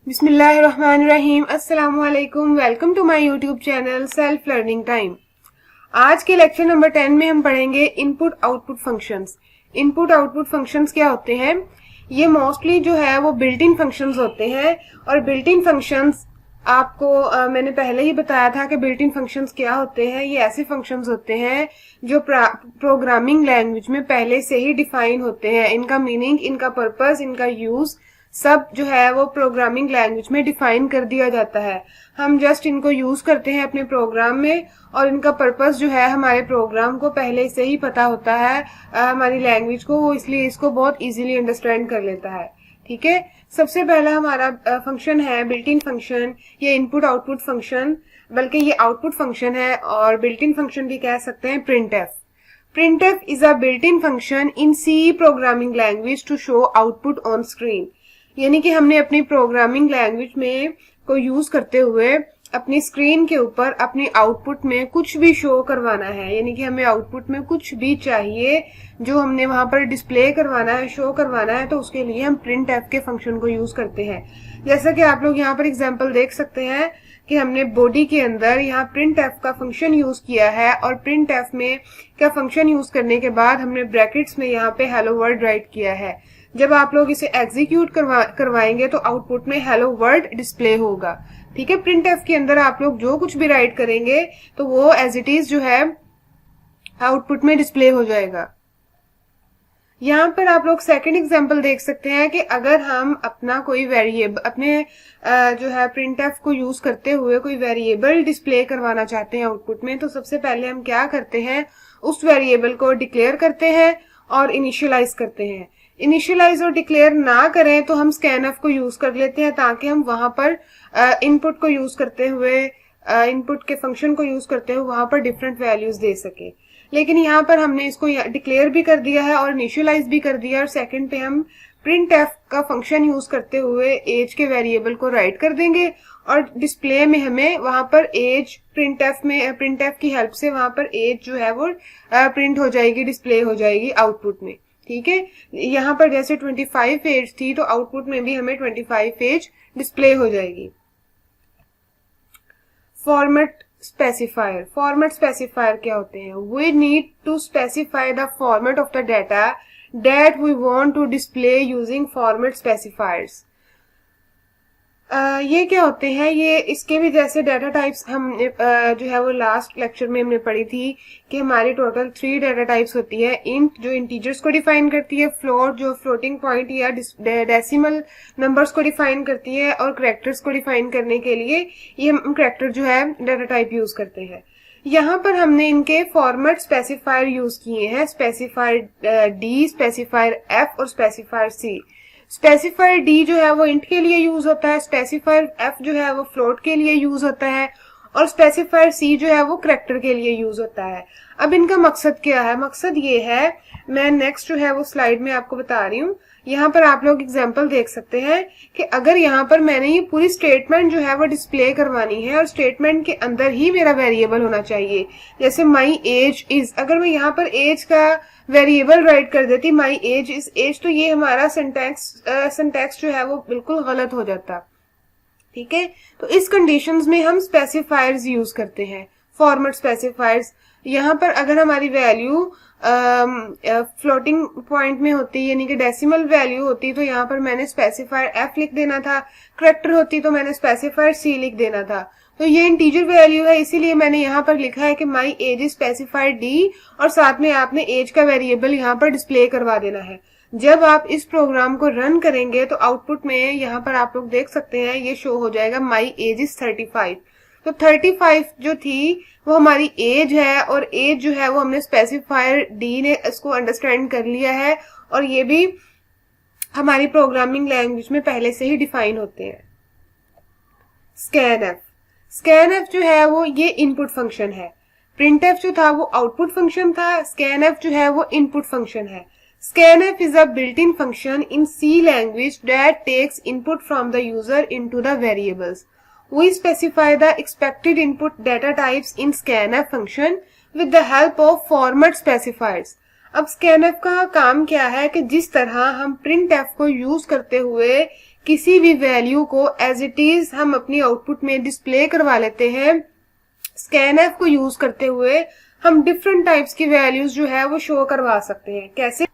बिस्मिल्लाहिर्रहमानिर्रहीम। अस्सलामुअलैकुम। Welcome to my YouTube channel self learning time. आज के लेक्चर नंबर 10 में हम पढ़ेंगे input output functions. Input output functions क्या होते हैं? ये मोस्टली जो है वो बिल्ट इन फंक्शंस होते हैं। और बिल्ट इन फंक्शंस आपको मैंने पहले ही बताया था कि बिल्ट इन फंक्शंस क्या होते हैं। ये ऐसे फंक्शंस होते हैं जो प्रोग्रामिंग लैंग्वेज में पहले से ही डिफाइन होते हैं। इनका मीनिंग, इनका पर्पस, इनका यूज सब जो है वो प्रोग्रामिंग लैंग्वेज में डिफाइन कर दिया जाता है। हम जस्ट इनको यूज करते हैं अपने प्रोग्राम में और इनका पर्पस जो है हमारे प्रोग्राम को पहले से ही पता होता है, हमारी लैंग्वेज को, वो इसलिए इसको बहुत इजीली अंडरस्टैंड कर लेता है। ठीक है, सबसे पहला हमारा फंक्शन है बिल्ट इन फंक्शन। ये इनपुट आउटपुट फंक्शन, बल्कि ये आउटपुट फंक्शन है और बिल्ट इन फंक्शन भी कह सकते हैं। printf printf is a built-in function in C programming language to show output on screen। यानी कि हमने अपनी प्रोग्रामिंग लैंग्वेज में को यूज करते हुए अपनी स्क्रीन के ऊपर अपनी आउटपुट में कुछ भी शो करवाना है। यानी कि हमें आउटपुट में कुछ भी चाहिए जो हमने वहां पर डिस्प्ले करवाना है, शो करवाना है, तो उसके लिए हम printf के फंक्शन को यूज करते हैं। जैसा कि आप लोग यहाँ पर एग्जांपल देख सकते हैं कि हमने बॉडी के अंदर यहाँ printf का फंक्शन यूज किया है और printf में का फंक्शन यूज करने के बाद हमने ब्रैकेट्स में यहाँ पे हेलो वर्ल्ड राइट किया है। जब आप लोग इसे एग्जीक्यूट करवाएंगे तो आउटपुट में हेलो वर्ल्ड डिस्प्ले होगा। ठीक है, printf के अंदर आप लोग जो कुछ भी राइट करेंगे तो वो एज इट इज जो है आउटपुट में डिस्प्ले हो जाएगा। यहाँ पर आप लोग सेकंड एग्जांपल देख सकते हैं कि अगर हम अपना कोई वेरिएबल अपने जो है printf को यूज करते हुए कोई वेरिएबल डिस्प्ले करवाना चाहते हैं आउटपुट में, तो सबसे पहले हम क्या करते हैं, उस वेरिएबल को डिक्लेयर करते हैं और इनिशियलाइज करते हैं। इनिशियलाइज और डिक्लेयर ना करें तो हम स्कैनफ को यूज कर लेते हैं ताकि हम वहां पर इनपुट को यूज करते हुए इनपुट के फंक्शन को यूज करते हुए वहां पर डिफरेंट वैल्यूज दे सके। लेकिन यहाँ पर हमने इसको डिक्लेयर भी कर दिया है और इनिशियलाइज भी कर दिया और सेकंड पे हम printf का फंक्शन यूज करते हुए एज के वेरिएबल को राइट कर देंगे और डिस्प्ले में हमें वहां पर एज printf की हेल्प से वहां पर एज जो है वो प्रिंट हो जाएगी, डिस्प्ले हो जाएगी आउटपुट में। ठीक है, यहाँ पर जैसे 25 एज थी तो आउटपुट में भी हमें 25 एज डिस्प्ले हो जाएगी। Format specifier. फॉर्मेट स्पेसिफायर क्या होते हैं? We need to specify the format of the data that we want to display using format specifiers. ये क्या होते हैं? ये इसके भी जैसे डाटा टाइप्स हम जो है वो लास्ट लेक्चर में हमने पढ़ी थी कि हमारी टोटल 3 डाटा टाइप्स होती है। इंट जो इंटीजर्स को डिफाइन करती है, फ्लोट जो फ्लोटिंग पॉइंट या डेसिमल नंबर्स को डिफाइन करती है और कैरेक्टर्स को डिफाइन करने के लिए ये हम कैरेक्टर जो है डाटा टाइप यूज करते हैं। यहाँ पर हमने इनके फॉर्मेट स्पेसिफायर यूज किए हैं, स्पेसिफायर डी, स्पेसिफायर एफ और स्पेसिफायर सी। स्पेसिफायर डी जो है वो इंट के लिए यूज होता है, स्पेसिफायर एफ जो है वो फ्लोट के लिए यूज होता है और स्पेसिफायर सी जो है वो कैरेक्टर के लिए यूज होता है। अब इनका मकसद क्या है? मकसद ये है, मैं नेक्स्ट जो है वो स्लाइड में आपको बता रही हूँ। यहाँ पर आप लोग एग्जांपल देख सकते हैं कि अगर यहाँ पर मैंने ये पूरी स्टेटमेंट जो है वो डिस्प्ले करवानी है और स्टेटमेंट के अंदर ही मेरा वेरिएबल होना चाहिए, जैसे माई एज इज, अगर मैं यहाँ पर एज का वेरिएबल राइट कर देती माई एज इज एज, तो ये हमारा सिंटैक्स जो है वो बिल्कुल गलत हो जाता। ठीक है, तो इस कंडीशंस में हम स्पेसिफायर्स यूज करते हैं, फॉर्मेट स्पेसिफायर्स। यहाँ पर अगर हमारी वैल्यू फ्लोटिंग पॉइंट में होती, यानी कि डेसिमल वैल्यू होती, तो यहाँ पर मैंने स्पेसिफायर एफ लिख देना था। कैरेक्टर होती तो मैंने स्पेसिफायर सी लिख देना था। तो ये इंटीजर वैल्यू है, इसीलिए मैंने यहाँ पर लिखा है कि my age is specifier D और साथ में आपने एज का वेरिएबल यहाँ पर डिस्प्ले करवा देना है। जब आप इस प्रोग्राम को रन करेंगे तो आउटपुट में यहाँ पर आप लोग देख सकते हैं ये शो हो जाएगा माई एज इज 35। तो 35 जो थी वो हमारी एज है और एज जो है वो हमने स्पेसिफायर डी ने इसको अंडरस्टैंड कर लिया है और ये भी हमारी प्रोग्रामिंग लैंग्वेज में पहले से ही डिफाइन होते हैं। स्कैनफ। स्कैनफ जो है वो ये इनपुट फंक्शन है। printf जो था वो आउटपुट फंक्शन था, स्कैनफ जो है वो इनपुट फंक्शन है। Scanf is a built-in function in C language that takes input from the user into the variables. We specify the expected input data types in scanf function with the help of format specifiers. अब scanf का काम क्या है कि जिस तरह हम printf को यूज करते हुए किसी भी वैल्यू को एज इट इज हम अपनी आउटपुट में डिस्प्ले करवा लेते हैं। स्कैन को यूज करते हुए हम डिफरेंट टाइप्स की वैल्यूज जो है वो शो करवा सकते हैं। कैसे?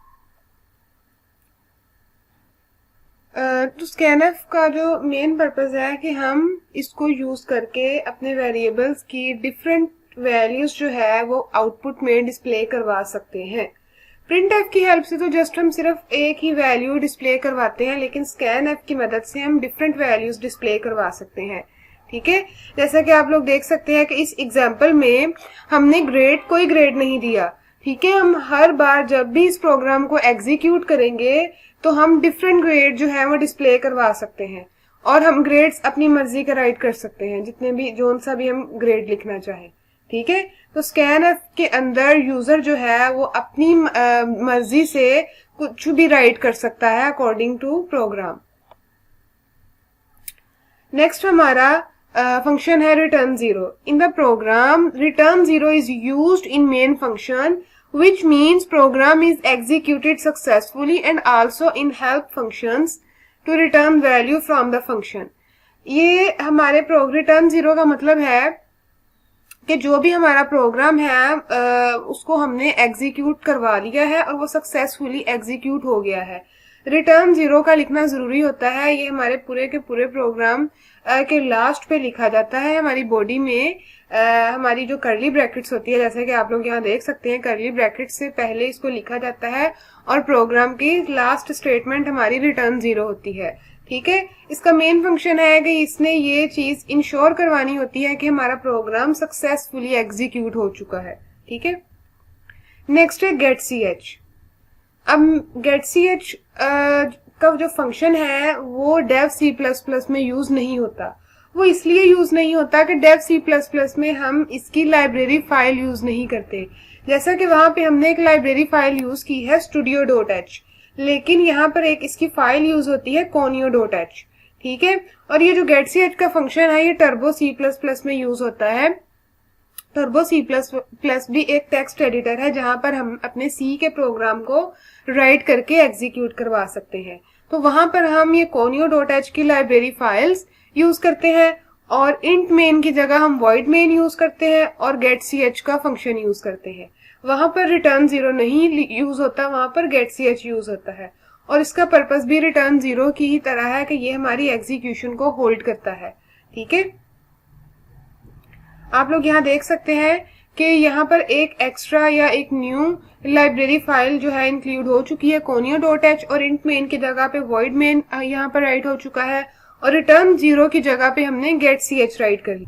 तो स्कैनएफ का जो मेन पर्पस है कि हम इसको यूज करके अपने वेरिएबल्स की डिफरेंट वैल्यूज जो है वो आउटपुट में डिस्प्ले करवा सकते हैं। प्रिंटएफ की हेल्प से तो जस्ट हम सिर्फ एक ही वैल्यू डिस्प्ले करवाते हैं, लेकिन स्कैनएफ की मदद से हम डिफरेंट वैल्यूज डिस्प्ले करवा सकते हैं। ठीक है, जैसा कि आप लोग देख सकते हैं कि इस एग्जाम्पल में हमने कोई ग्रेड नहीं दिया। ठीक है, हम हर बार जब भी इस प्रोग्राम को एग्जीक्यूट करेंगे तो हम डिफरेंट ग्रेड जो है वो डिस्प्ले करवा सकते हैं, और हम ग्रेड्स अपनी मर्जी का राइट कर सकते हैं, जितने भी जोन सा भी हम ग्रेड लिखना चाहें। ठीक है, तो स्कैनएफ के अंदर यूजर जो है वो अपनी मर्जी से कुछ भी राइट कर सकता है अकॉर्डिंग टू प्रोग्राम। नेक्स्ट हमारा फंक्शन है return zero. In the program return zero is used in main function which means program is executed successfully and also in help functions to return value from the function। ये हमारे return zero का मतलब है कि जो भी हमारा programme है उसको हमने एग्जीक्यूट करवा लिया है और वो सक्सेसफुली एग्जीक्यूट हो गया है। रिटर्न जीरो का लिखना जरूरी होता है। ये हमारे पूरे के पूरे प्रोग्राम के लास्ट पे लिखा जाता है। हमारी बॉडी में हमारी जो कर्ली ब्रैकेट्स होती है, जैसे कि आप लोग यहाँ देख सकते हैं, कर्ली ब्रैकेट्स से पहले इसको लिखा जाता है और प्रोग्राम की लास्ट स्टेटमेंट हमारी रिटर्न जीरो होती है। ठीक है, इसका मेन फंक्शन है कि इसने ये चीज इंश्योर करवानी होती है कि हमारा प्रोग्राम सक्सेसफुली एग्जीक्यूट हो चुका है। ठीक है, नेक्स्ट है गेट सी एच। अब गेट सी एच का जो फंक्शन है वो डेव सी प्लस प्लस में यूज नहीं होता। वो इसलिए यूज नहीं होता कि डेव सी प्लस प्लस में हम इसकी लाइब्रेरी फाइल यूज नहीं करते। जैसा कि वहां पे हमने एक लाइब्रेरी फाइल यूज की है studio.h, लेकिन यहाँ पर एक इसकी फाइल यूज होती है conio.h। ठीक है, और ये जो गेट सी एच का फंक्शन है ये टर्बो सी प्लस प्लस में यूज होता है। टर्बो सी प्लस प्लस भी एक टेक्स्ट एडिटर है जहां पर हम अपने सी के प्रोग्राम को राइट करके एग्जीक्यूट करवा सकते हैं। तो वहां पर हम ये conio.h की लाइब्रेरी फाइल्स यूज करते हैं और इंट मेन की जगह हम void मेन यूज करते हैं और गेट सी एच का फंक्शन यूज करते हैं। वहां पर रिटर्न जीरो नहीं यूज होता, वहां पर गेट सी एच यूज होता है, और इसका पर्पस भी रिटर्न जीरो की ही तरह है कि ये हमारी एग्जीक्यूशन को होल्ड करता है। ठीक है, आप लोग यहाँ देख सकते हैं कि यहाँ पर एक एक्स्ट्रा या एक न्यू लाइब्रेरी फाइल जो है इंक्लूड हो चुकी है conio.h, और इंट मेन की जगह पे void मेन यहाँ पर राइट हो चुका है और रिटर्न जीरो की जगह पे हमने गेट सी एच राइट कर ली।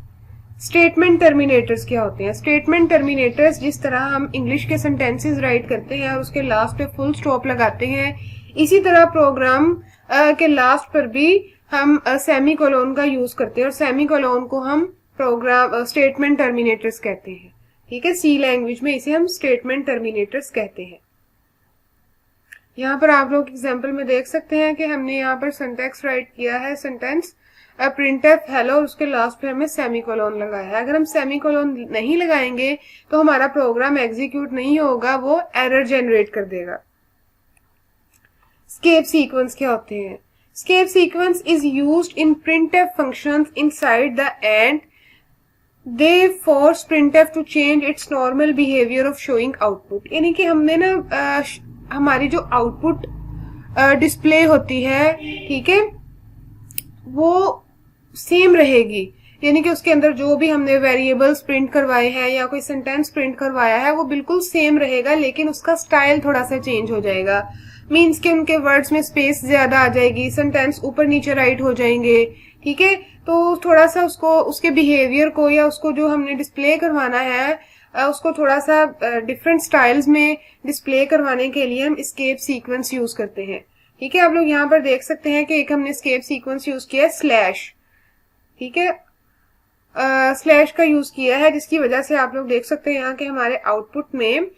स्टेटमेंट टर्मिनेटर्स क्या होते हैं? स्टेटमेंट टर्मिनेटर्स जिस तरह हम इंग्लिश के सेंटेंसेस राइट करते हैं और उसके लास्ट पे फुल स्टॉप लगाते हैं, इसी तरह प्रोग्राम के लास्ट पर भी हम सेमीकोलोन का यूज करते हैं और सेमीकोलोन को हम प्रोग्राम स्टेटमेंट टर्मिनेटर्स कहते हैं। ठीक है, सी लैंग्वेज में इसे हम स्टेटमेंट टर्मिनेटर्स कहते हैं। यहाँ पर आप लोग एग्जाम्पल में देख सकते हैं कि हमने यहाँ पर सिंटैक्स राइट किया है, सेंटेंस प्रिंटएफ हेलो, और उसके लास्ट पे हमने सेमीकोलोन लगाया है। अगर हम सेमीकोलोन नहीं लगाएंगे तो हमारा प्रोग्राम एग्जीक्यूट नहीं होगा, वो एरर जनरेट कर देगा। स्केप सीक्वेंस क्या होते हैं? Escape sequence is used in printf functions inside the end they force printf to change its normal behaviour of showing output. यानी कि हमने ना हमारी जो आउटपुट डिस्प्ले होती है, ठीक है, वो सेम रहेगी। यानी कि उसके अंदर जो भी हमने वेरिएबल्स प्रिंट करवाए हैं या कोई सेंटेंस प्रिंट करवाया है वो बिल्कुल सेम रहेगा, लेकिन उसका स्टाइल थोड़ा सा चेंज हो जाएगा। मीन्स कि उनके वर्ड्स में स्पेस ज्यादा आ जाएगी, सेंटेंस ऊपर नीचे राइट हो जाएंगे। ठीक है, तो थोड़ा सा उसको, उसके बिहेवियर को या उसको जो हमने डिस्प्ले करवाना है उसको थोड़ा सा डिफरेंट स्टाइल्स में डिस्प्ले करवाने के लिए हम एस्केप सीक्वेंस यूज करते हैं। ठीक है, आप लोग यहाँ पर देख सकते हैं कि एक हमने एस्केप सीक्वेंस यूज किया है स्लैश। ठीक है, स्लैश का यूज किया है, जिसकी वजह से आप लोग देख सकते हैं यहाँ के हमारे आउटपुट में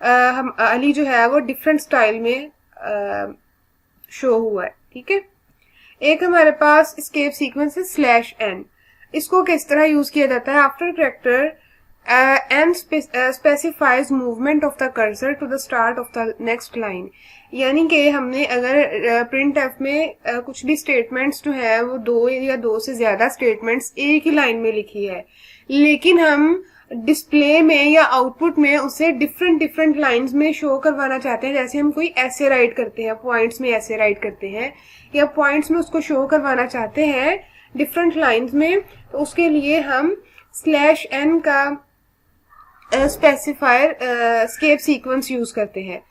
हम अली जो है वो डिफरेंट स्टाइल में शो हुआ है। ठीक है, एक हमारे पास एस्केप सीक्वेंस है स्लैश एन। इसको किस तरह यूज किया जाता है? After character and specifies movement of the cursor to the start of the next line। यानी कि हमने अगर प्रिंट एफ में कुछ भी स्टेटमेंट्स जो है वो दो या दो से ज्यादा स्टेटमेंट्स एक ही लाइन में लिखी है, लेकिन हम डिस्प्ले में या आउटपुट में उसे डिफरेंट लाइंस में शो करवाना चाहते हैं। जैसे हम कोई ऐसे राइट करते हैं, पॉइंट्स में ऐसे राइट करते हैं या पॉइंट्स में उसको शो करवाना चाहते हैं डिफरेंट लाइंस में, तो उसके लिए हम /n का स्पेसिफायर स्केप सीक्वेंस यूज करते हैं।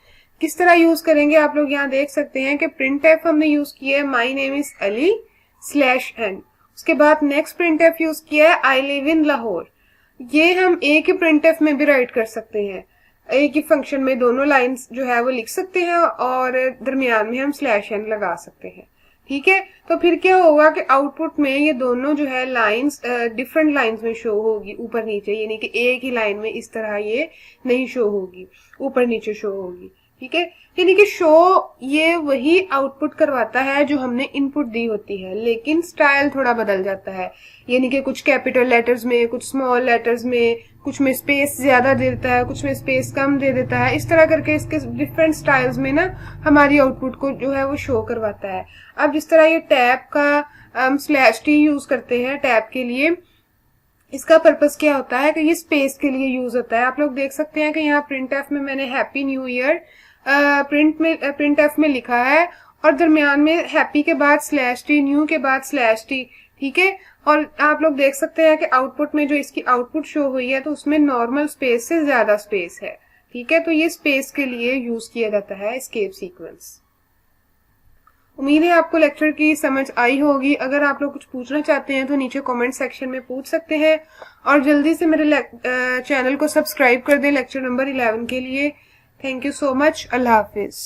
किस तरह यूज करेंगे आप लोग यहाँ देख सकते हैं कि प्रिंट एफ हमने यूज किया है my name is Ali /n। उसके बाद नेक्स्ट प्रिंट एफ यूज किया है आई लिव इन लाहौर। ये हम एक ही प्रिंट एफ में भी राइट कर सकते हैं, एक ही फंक्शन में दोनों लाइंस जो है वो लिख सकते हैं और दरमियान में हम /n लगा सकते हैं। ठीक है, तो फिर क्या होगा कि आउटपुट में ये दोनों जो है लाइंस डिफरेंट लाइंस में शो होगी, ऊपर नीचे, यानी कि एक ही लाइन में इस तरह ये नहीं शो होगी, ऊपर नीचे शो होगी। ठीक है, यानी कि शो ये वही आउटपुट करवाता है जो हमने इनपुट दी होती है, लेकिन स्टाइल थोड़ा बदल जाता है। यानी कि कुछ कैपिटल लेटर्स में, कुछ स्मॉल लेटर्स में, कुछ में स्पेस ज्यादा दे देता है, कुछ में स्पेस कम दे देता है। इस तरह करके इसके डिफरेंट स्टाइल्स में ना हमारी आउटपुट को जो है वो शो करवाता है। अब जिस तरह ये टैब का /t यूज करते हैं टैब के लिए, इसका पर्पस क्या होता है कि ये स्पेस के लिए यूज होता है। आप लोग देख सकते हैं कि यहाँ प्रिंट एफ में मैंने happy new year print F में लिखा है और दरमियान में हैप्पी के बाद /t, न्यू के बाद /t। ठीक है, और आप लोग देख सकते हैं कि आउटपुट में जो इसकी आउटपुट शो हुई है तो उसमें नॉर्मल स्पेस से ज्यादा स्पेस है। ठीक है, तो ये स्पेस के लिए यूज किया जाता है एस्केप सीक्वेंस। उम्मीद है आपको लेक्चर की समझ आई होगी। अगर आप लोग कुछ पूछना चाहते हैं तो नीचे कमेंट सेक्शन में पूछ सकते हैं और जल्दी से मेरे चैनल को सब्सक्राइब कर दें लेक्चर नंबर 11 के लिए। Thank you so much. Allah Hafiz.